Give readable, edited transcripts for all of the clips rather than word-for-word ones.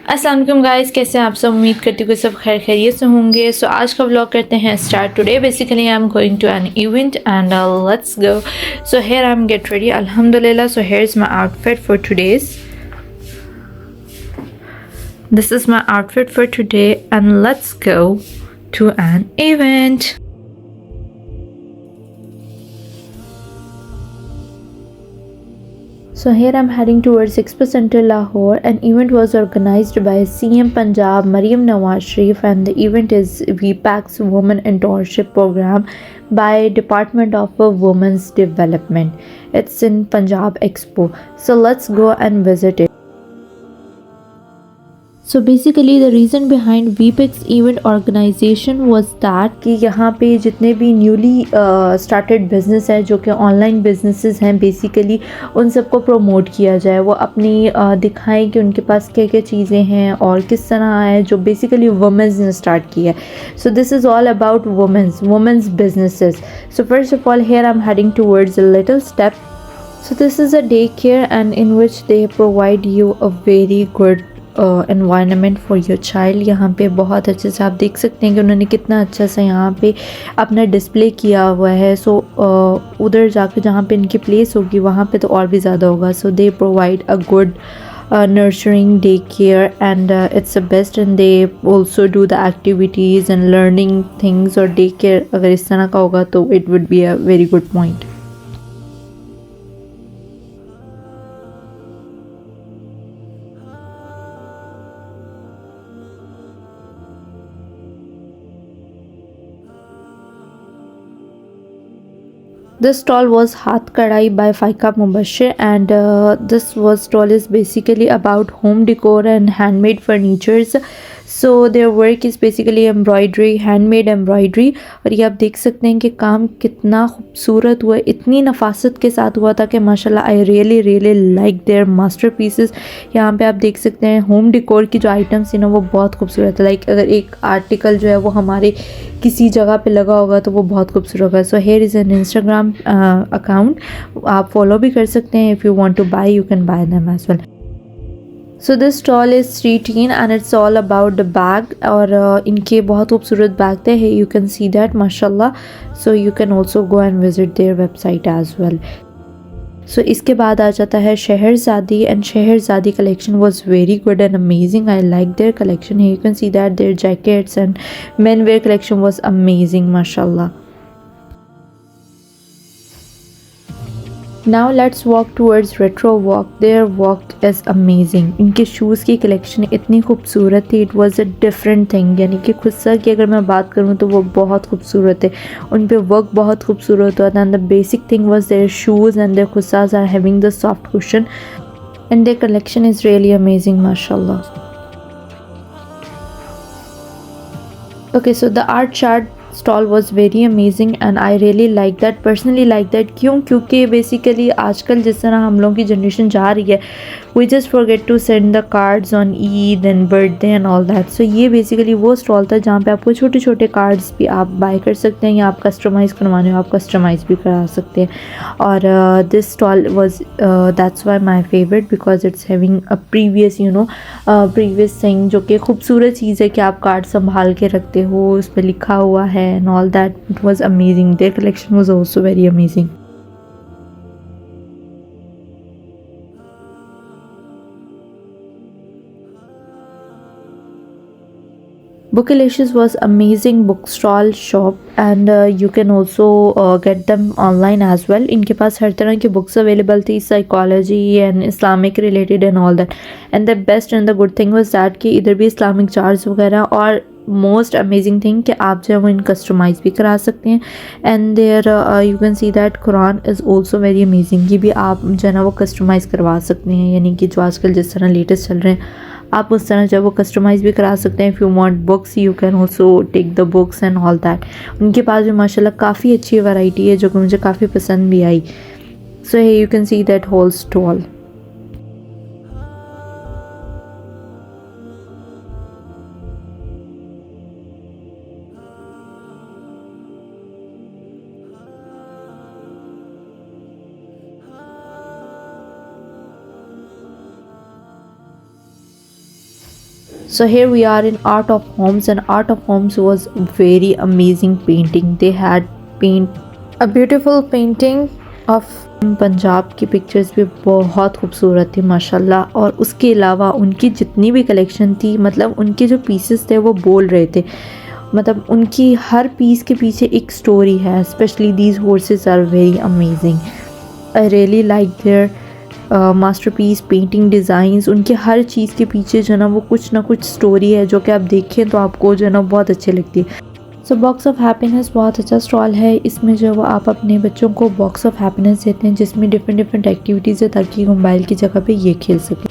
अस्सलाम वालेकुम गाइस, कैसे हैं आप सब। उम्मीद करती हूँ कि सब खैर खैरियत से होंगे। सो आज का व्लॉग करते हैं start. Today basically I am going to an event and let's go. So here I am get ready अल्हम्दुलिल्लाह। So here is my outfit for today's. This is my outfit for today and let's go to an event. So here I'm heading towards Expo Center Lahore. An event was organized by CM Punjab Maryam Nawaz Sharif and the event is VPAC's Women Internship Program by Department of Women's Development. It's in Punjab Expo. So let's go and visit it. So basically the reason behind वीपेक्स event organisation was that कि यहाँ पे जितने भी newly started business है जो कि online businesses हैं बेसिकली उन सबको प्रमोट किया जाए। वो अपनी दिखाएं कि उनके पास क्या क्या चीज़ें हैं और किस तरह है जो बेसिकली वुमेंस ने स्टार्ट किया है। सो this is all about women's businesses. So first of all hair I am heading towards a little step. So this is a daycare and in which they provide you a very good environment for your child. यहाँ पे बहुत अच्छे से आप देख सकते हैं कि उन्होंने कितना अच्छा सा यहाँ पे अपना डिस्प्ले किया हुआ है। सो उधर जाके जहाँ पे इनकी प्लेस होगी वहाँ पे तो और भी ज़्यादा होगा। So they provide a good nurturing daycare and it's the best and they also do the activities and learning things और daycare अगर इस तरह का होगा तो it would be a very good point. This stall was Hath Kadai by Faika Mubashir and this stall is basically about home decor and handmade furnitures. So their work is basically embroidery, handmade embroidery. और ये आप देख सकते हैं कि काम कितना खूबसूरत हुआ है, इतनी नफासत के साथ हुआ था कि माशाल्लाह आई really like their master pieces. यहाँ पे आप देख सकते हैं होम डिकोर की जो आइटम्स थी ना वो बहुत खूबसूरत है। लाइक अगर एक आर्टिकल जो है वो हमारे किसी जगह पे लगा होगा तो वो बहुत खूबसूरत होगा। So here is an Instagram account, आप फॉलो भी कर सकते हैं। If you want to buy you can buy them as well. So this stall is स्ट्रीटीन and it's all about the bag और इनके बहुत खूबसूरत बैग थे। यू कैन सी दैट माशाल्लाह. So you can also go and visit their website as well. So इसके बाद आ जाता है Shehrzadi and Shehrzadi collection was very good and amazing. I like their collection. You can see that their jackets and men wear collection was amazing माशाल्लाह. Now let's walk towards Retro Walk. Their walk is amazing. इनके shoes की collection इतनी खूबसूरत थी. It was a different thing. यानी कि खुस्सा की अगर मैं बात करूँ तो वो बहुत खूबसूरत है. उन पे वर्क बहुत खूबसूरत हुआ था. And the basic thing was their shoes and their khussas are having the soft cushion. And their collection is really amazing, mashallah. Okay, so the art chart stall was very amazing and I really like that, personally like that. क्यों? क्योंकि basically आजकल जिस तरह हम लोगों की generation जा रही है we just forget to send the cards on Eid and birthday and all that. So ये बेसिकली वो स्टॉल था जहाँ पे आपको छोटे छोटे कार्ड्स भी आप बाय कर सकते हैं या आप कस्टमाइज़ करवाने हो आप कस्टमाइज़ भी करा सकते हैं. और this stall was that's why my favourite because it's having a previous previous thing जो कि खूबसूरत चीज़ है कि आप कार्ड संभाल के रखते हो, उस पर लिखा हुआ है and all that. It was amazing. Their collection was also very amazing. Bookalicious was amazing bookstall shop and you can also get them online as well. इनके पास हर तरह की बुक्स अवेलेबल थी, psychology and Islamic related and all that. And the best and the good thing was that कि इधर भी Islamic charts वगैरह और most amazing thing कि आप जो है वो इन कस्टमाइज़ भी करा सकते हैं. And there you can see that Quran is also very amazing. ये भी आप जो है ना वो कस्टमाइज़ करवा सकते हैं. यानी कि जो आजकल जिस तरह लेटेस्ट चल रहे हैं आप उस तरह जो वो कस्टमाइज़ भी करा सकते हैं. If you want books you can also take the books and all that. उनके पास भी माशाल्लाह काफ़ी अच्छी वैरायटी है जो कि मुझे काफ़ी पसंद भी आई. So you can see that whole stall. So here we are in Art of Homes, and Art of Homes was very amazing painting. They had paint a beautiful painting of Punjab की pictures भी बहुत खूबसूरत थी माशाल्लाह। और उसके अलावा उनकी जितनी भी कलेक्शन थी, मतलब उनके जो पीसेस थे वो बोल रहे थे, मतलब उनकी हर पीस के पीछे एक स्टोरी है। Specially these horses are very amazing. I really like their masterpiece painting designs. उनके हर चीज़ के पीछे जो है ना वो कुछ ना कुछ स्टोरी है, जो कि आप देखें तो आपको जो है ना बहुत अच्छी लगती है। सो बॉक्स ऑफ हैप्पीनेस बहुत अच्छा स्टॉल है। इसमें जो वो आप अपने बच्चों को बॉक्स ऑफ हैप्पीनेस देते हैं, जिसमें डिफरेंट डिफरेंट एक्टिविटीज़ है, ताकि मोबाइल की जगह पे ये खेल सकें।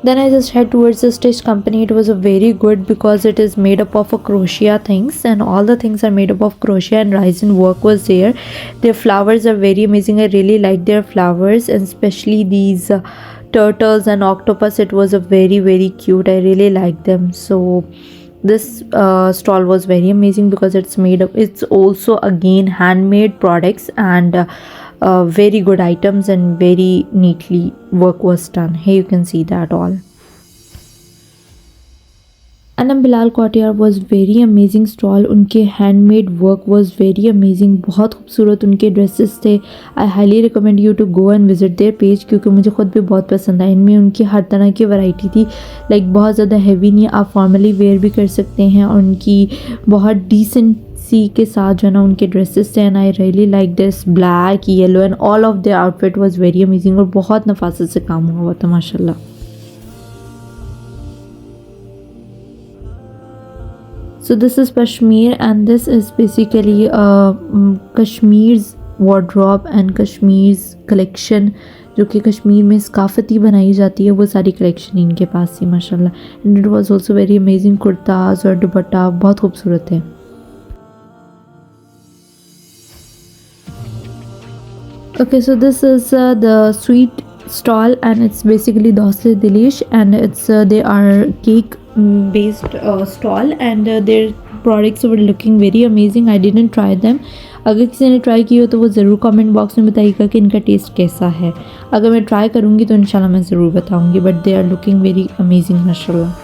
Then I just head towards the stitch company. It was a very good because it is made up of a crochet things, and all the things are made up of crochet, and Ryzen work was there. Their flowers are very amazing. I really like their flowers, and especially these turtles and octopus. It was a very cute. I really like them. So this stall was very amazing because it's made up, it's also again handmade products, and very good items, and very neatly work was done. Here you can see that all. Anam Bilal Courtyard was very amazing stall. उनके handmade work was very amazing. बहुत खूबसूरत उनके dresses थे. I highly recommend you to go and visit their page, क्योंकि मुझे ख़ुद भी बहुत पसंद आई. इनमें उनकी हर तरह की वैरायटी थी. लाइक बहुत ज़्यादा हैवी नहीं, आप फॉर्मली वेयर भी कर सकते हैं. और उनकी बहुत डिसेंट सी के साथ जो है ना उनके ड्रेसेस थे. And I really like this black, yellow and all of the outfit was very amazing. और बहुत नफासत से काम हुआ था माशाल्लाह. So this is Kashmir, and this is basically Kashmir's wardrobe and Kashmir's collection, जो कि कश्मीर में सकाफती बनाई जाती है, वो सारी कलेक्शन इनके पास थी माशाल्लाह. And it was also very amazing. Kurtas और दुपट्टा बहुत खूबसूरत है. Okay, so this is the sweet stall, and it's basically Dostli Delish, and it's they are cake based stall, and their products were looking very amazing. I didn't try them. अगर किसी ने try की हो तो वो ज़रूर comment box में बताइएगा कि इनका टेस्ट कैसा है. अगर मैं ट्राई करूँगी तो इंशाल्लाह मैं ज़रूर बताऊँगी. But they are looking very amazing माशाल्लाह.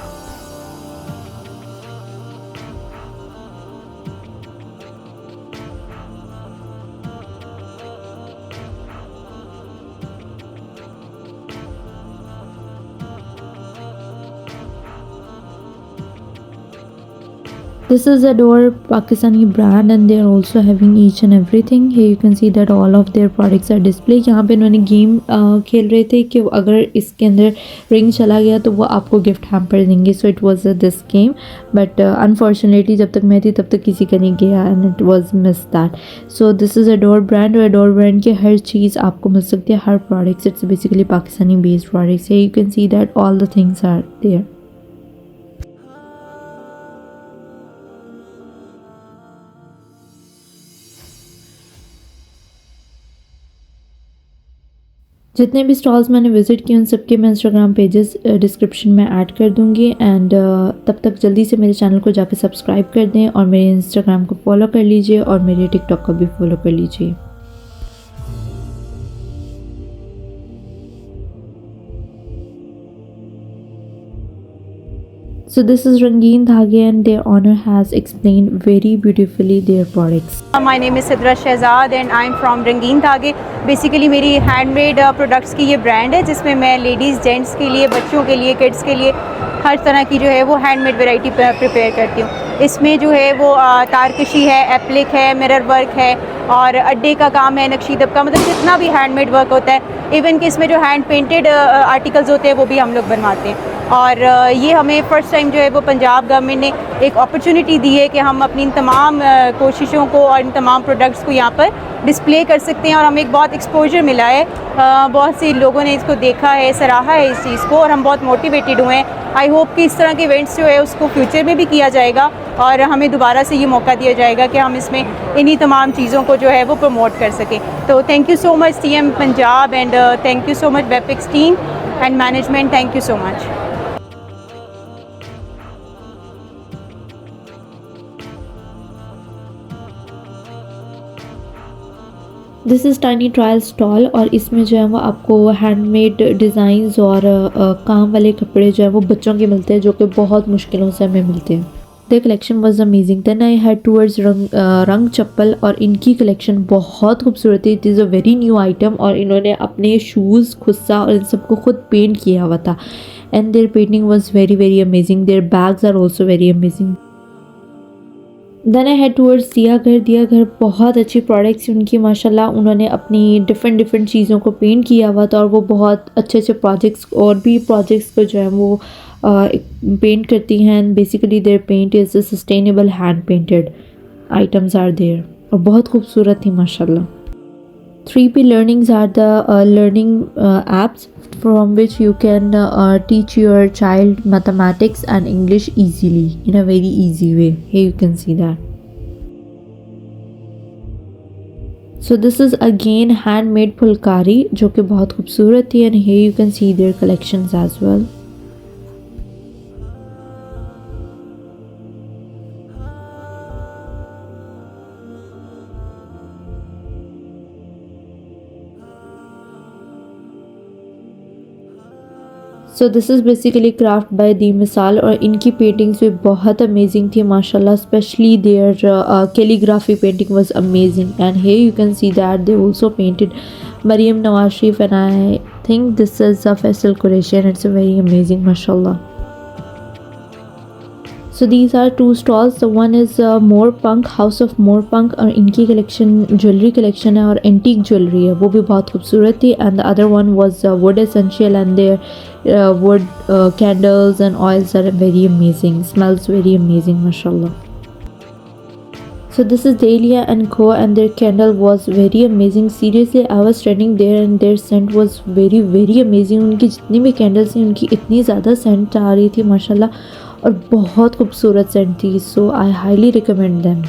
This is Adore Pakistani brand, and they are also having each and everything. Here you can see that all of their products are displayed. यहाँ पे इन्होंने गेम खेल रहे थे कि अगर इसके अंदर रिंग चला गया तो वो आपको गिफ्ट हैम्पर देंगे. So it was this game, but unfortunately जब तक मैं थी तब तक किसी का नहीं गया, and it was miss that. So this is Adore brand, और अडोर ब्रांड की हर चीज़ आपको मिल सकती है, हर products. It's basically Pakistani based products. You can see that all the things are there. जितने भी स्टॉल्स मैंने विज़िट किए उन सबके मैं इंस्टाग्राम पेजेस डिस्क्रिप्शन में ऐड कर दूँगी. एंड तब तक जल्दी से मेरे चैनल को जाकर सब्सक्राइब कर दें, और मेरे इंस्टाग्राम को फॉलो कर लीजिए, और मेरे टिकटॉक को भी फॉलो कर लीजिए. So this is Rangeen Dhage, and their owner has explained very beautifully their products. My name is Sidra Shehzad and I am from Rangeen Dhage. Basically मेरी हैंडमेड प्रोडक्ट्स की ये ब्रांड है, जिसमें मैं लेडीज़, जेंट्स के लिए, बच्चों के लिए, किड्स के लिए हर तरह की जो है वो हैंडमेड वैरायटी प्रिपेयर करती हूँ. इसमें जो है वो तारकशी है, एप्लिक है, मिरर वर्क है, और अड्डे का काम है, नक्शीदब का, मतलब जितना भी हैंडमेड वर्क होता है. इवन कि इसमें जो हैंड पेंटेड आर्टिकल्स होते हैं वो भी हम लोग बनवाते हैं. और ये हमें फ़र्स्ट टाइम जो है वो पंजाब गवर्नमेंट ने एक अपॉर्चुनिटी दी है कि हम अपनी इन तमाम कोशिशों को और इन तमाम प्रोडक्ट्स को यहाँ पर डिस्प्ले कर सकते हैं. और हमें एक बहुत एक्सपोजर मिला है, बहुत से लोगों ने इसको देखा है, सराहा है इस चीज़ को, और हम बहुत मोटिवेटेड हुए हैं. आई होप कि इस तरह के इवेंट्स जो है उसको फ्यूचर में भी किया जाएगा, और हमें दोबारा से ये मौका दिया जाएगा कि हम इसमें इन्हीं तमाम चीज़ों को जो है वो प्रमोट कर सकें. तो thank you so much TM Punjab, and thank you so much वेपिक्स team and management. Thank you so much. This is tiny trial stall और इसमें जो है वो आपको हैंडमेड डिज़ाइंस और काम वाले कपड़े जो है वो बच्चों के मिलते हैं जो कि बहुत मुश्किलों से हमें मिलते हैं। The collection was amazing. Then I had towards रंग चप्पल और इनकी कलेक्शन बहुत खूबसूरत थी। It is a very new item और इन्होंने अपने शूज़ खुस्सा और इन सबको खुद पेंट किया हुआ था and their painting was very very amazing. Their bags are also very amazing. Then I had towards दिया घर बहुत अच्छी प्रोडक्ट्स उनकी माशाल्लाह। उन्होंने अपनी डिफरेंट चीज़ों को पेंट किया हुआ था और वो बहुत अच्छे प्रोजेक्ट्स और भी प्रोजेक्ट्स को जो है वो पेंट करती हैं। Basically their paint is sustainable hand painted items are there और बहुत खूबसूरत थी माशाल्लाह। 3P Learnings are the learning apps from which you can teach your child mathematics and English easily in a very easy way. Here you can see that. So this is again handmade Phulkari जो कि बहुत खूबसूरत थी and here you can see their collections as well. So this is basically craft by the Misaal और इनकी paintings भी बहुत amazing थी माशाल्लाह। Specially their calligraphy painting was amazing and here you can see that they also painted Maryam Nawaz Sharif and I think this is a Faisal Qureshi. It's a very amazing माशाल्लाह। So these are two stalls. The one is Morpankh, house of Morpankh और इनकी collection jewellery collection है और antique jewellery है वो भी बहुत खूबसूरत थी। And the other one was wood essential and their wood candles and oils are very amazing, smells very amazing माशाल्लाह। So this is Dahlia and Co and their candle was very amazing. Seriously, I was standing there and their scent was very very amazing. उनकी जितनी भी candles थी उनकी इतनी ज़्यादा Saint आ रही थी माशाल्लाह और बहुत खूबसूरत सेंट थी। So I highly recommend them.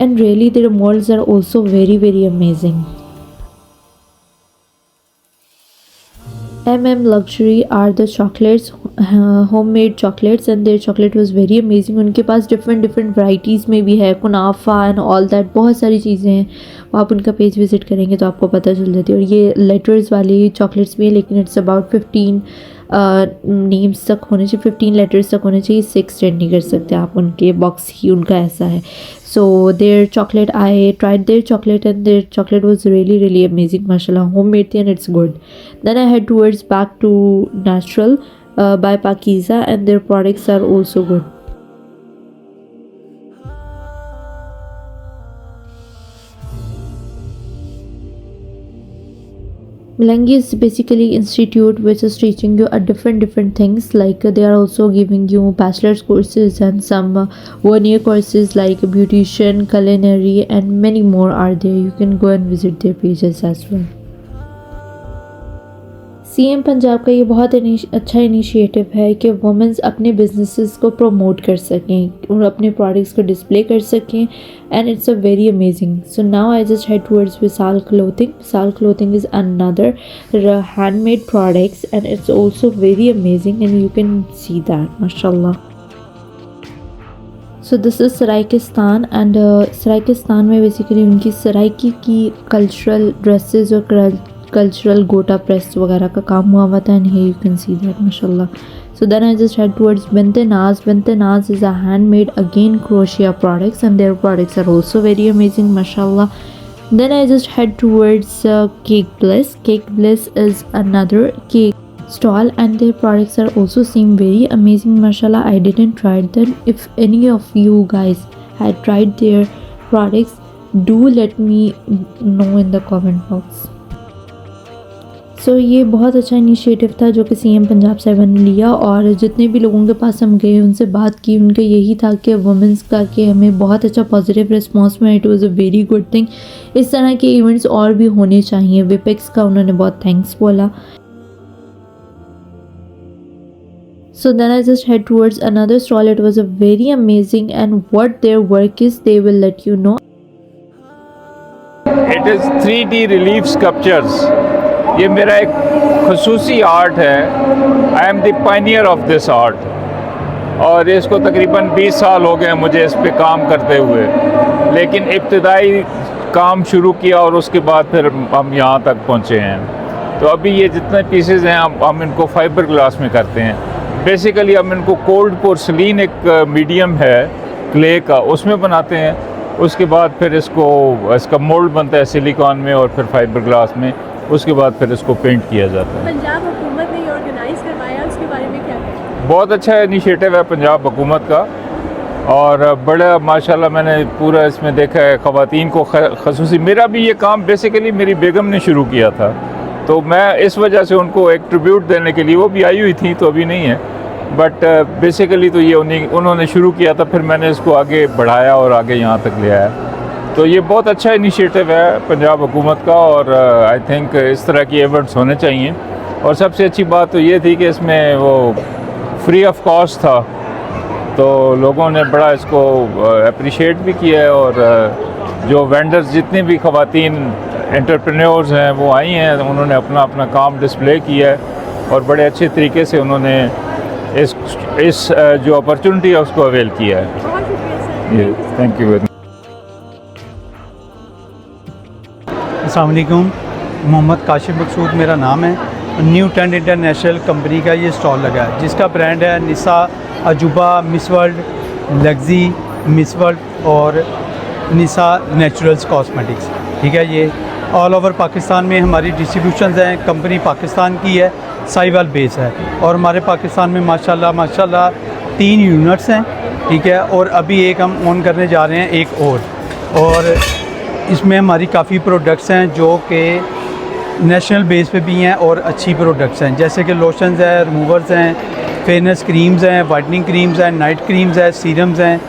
And really their molds are also very very amazing. Luxury are the chocolates, homemade chocolates and their chocolate was very amazing. उनके पास different varieties में भी है, कुनाफा and all that, बहुत सारी चीज़ें हैं। आप उनका पेज विज़िट करेंगे तो आपको पता चल जाती है। और ये लेटर्स वाली चॉकलेट्स भी है लेकिन इट्स अबाउट 15 नेम्स तक होने चाहिए, 15 लेटर्स तक होने चाहिए, 6 एक्सटेंड नहीं कर सकते आप। उनके बॉक्स ही उनका ऐसा है। So their chocolate, I tried their chocolate and their chocolate was really really amazing mashallah, homemade and it's good. Then I head towards back to Natural by Pakiza and their products are also good. Milangi is basically institute which is teaching you a different things, like they are also giving you bachelor's courses and some 1 year courses like beautician, culinary and many more are there. You can go and visit their pages as well. CM Punjab का ये बहुत अच्छा initiative है कि women's अपने businesses को promote कर सकें और अपने प्रोडक्ट्स को डिस्प्ले कर सकें and it's a very amazing. So now I just head towards Vishal clothing. Vishal clothing is another handmade products and it's also very amazing and you can see that माशाल्लाह. सो this is सराइकिस्तान and सराइकिस्तान में basically उनकी सराइकी की cultural dresses और cultural गोटा press वगैरह का काम हुआ था and here you can see that माशाल्लाह. So then I just head towards Binte Naz. Binte Naz is a handmade again crochet products and their products are also very amazing mashallah. Then I just head towards Cake Bliss. Cake Bliss is another cake stall and their products are also seem very amazing mashallah. I didn't try them. If any of you guys had tried their products, do let me know in the comment box. सो ये बहुत अच्छा initiative था जो कि CM Punjab 7 ने लिया और जितने भी लोगों के पास हम गए उनसे बात की, उनका यही था कि वुमेंस का कि हमें बहुत अच्छा पॉजिटिव रिस्पांस में. It was a very good thing. इस तरह के इवेंट्स और भी होने चाहिए. विपेक्स का उन्होंने बहुत थैंक्स बोला. So then I just head towards another stall. It was a very amazing and what their work is they will let you know. It is 3D relief sculptures. ये मेरा एक खसूसी आर्ट है. I am the Pioneer of this art और इसको तकरीबन 20 साल हो गए मुझे इस पे काम करते हुए. लेकिन इब्तदाई काम शुरू किया और उसके बाद फिर हम यहाँ तक पहुँचे हैं। तो अभी ये जितने पीसेस हैं हम इनको फाइबर ग्लास में करते हैं। बेसिकली हम इनको कोल्ड पोर्सलिन एक मीडियम है क्ले का, उसमें बनाते हैं। उसके बाद फिर इसका मोल्ड बनता है सिलिकॉन में और फिर फाइबर ग्लास में। उसके बाद फिर इसको पेंट किया जाता है। पंजाब हुकूमत ने ये ऑर्गेनाइज करवाया, उसके बारे में क्या कहें? बहुत अच्छा इनिशिएटिव है पंजाब हुकूमत का, और बड़ा माशाल्लाह मैंने पूरा इसमें देखा है ख़वातीन को ख़ुसूसी। मेरा भी ये काम बेसिकली मेरी बेगम ने शुरू किया था, तो मैं इस वजह से उनको एक ट्रिब्यूट देने के लिए, वो भी आई हुई थी तो अभी नहीं है, बट बेसिकली तो ये उन्होंने शुरू किया था, फिर मैंने इसको आगे बढ़ाया और आगे यहाँ तक ले आया। तो ये बहुत अच्छा इनिशिएटिव है पंजाब हुकूमत का, और आई थिंक इस तरह की इवेंट्स होने चाहिए। और सबसे अच्छी बात तो ये थी कि इसमें वो फ्री ऑफ कॉस्ट था, तो लोगों ने बड़ा इसको अप्रिशिएट भी किया है। और जो वेंडर्स जितने भी ख़वातीन एंटरप्रेन्योर्स हैं वो आई हैं, उन्होंने अपना अपना काम डिस्प्ले किया है और बड़े अच्छे तरीके से उन्होंने इस जो अपॉर्चुनिटी है उसको अवेल किया है। बहुत शुक्रिया sir. Thank you very much. अस्सलाम वालेकुम, मोहम्मद काशिफ मकसूद मेरा नाम है। न्यू ट्रेंड इंटरनेशनल कंपनी का ये स्टॉल लगा है, जिसका ब्रांड है निसा, अजूबा, मिस वर्ल्ड, लग्जी, मिस वर्ल्ड और निसा नेचुरल्स कॉस्मेटिक्स। ठीक है, ये ऑल ओवर पाकिस्तान में हमारी डिस्ट्रीब्यूशंस हैं। कंपनी पाकिस्तान की है, साहिवाल बेस है, और हमारे पाकिस्तान में माशाल्लाह 3 यूनिट्स हैं। ठीक है, और अभी एक हम ऑन करने जा रहे हैं, एक और इसमें हमारी काफ़ी प्रोडक्ट्स हैं जो कि नेशनल बेस पे भी हैं और अच्छी प्रोडक्ट्स हैं, जैसे कि लोशंस हैं, रिमूवर्स हैं, फेयरनेस क्रीम्स हैं, वाइटनिंग क्रीम्स हैं, नाइट क्रीम्स हैं, सीरम्स हैं,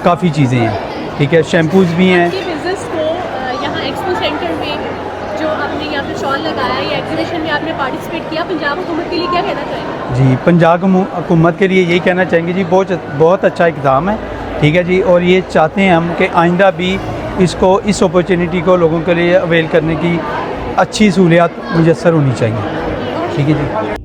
काफ़ी चीज़ें हैं। ठीक है, शैम्पूज़ भी हैं। आपके बिजनेस को यहाँ एक्सपो सेंटर में जो आपने यहाँ पे स्टॉल लगाया, ये एग्जीबिशन में आपने पार्टिसिपेट किया, पंजाब हुकूमत के लिए क्या कहना चाहेंगे? जी, पंजाब हुकूमत के लिए यही कहना चाहेंगे जी, बहुत अच्छा इक़दाम है। ठीक है जी, और ये चाहते हैं हम कि आइंदा भी इस अपॉर्चुनिटी को लोगों के लिए अवेल करने की अच्छी सहूलियात मुयस्सर होनी चाहिए। ठीक है जी।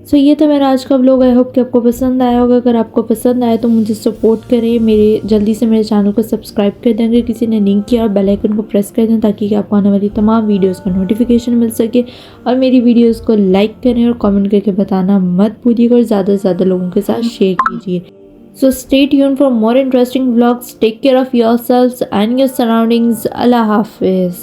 सो ये था मेरा आज का व्लॉग। आई होप कि आपको पसंद आया होगा। अगर आपको पसंद आया तो मुझे सपोर्ट करें, जल्दी से मेरे चैनल को सब्सक्राइब कर दें अगर किसी ने नहीं किया, और बेल आइकन को प्रेस कर दें ताकि आपको आने वाली तमाम वीडियोस का नोटिफिकेशन मिल सके। और मेरी वीडियोस को लाइक करें और कमेंट करके बताना मत भूलिएगा, और ज़्यादा से ज़्यादा लोगों के साथ शेयर कीजिए। So stay tuned for more interesting vlogs. Take care of yourselves and your surroundings. Allah Hafiz.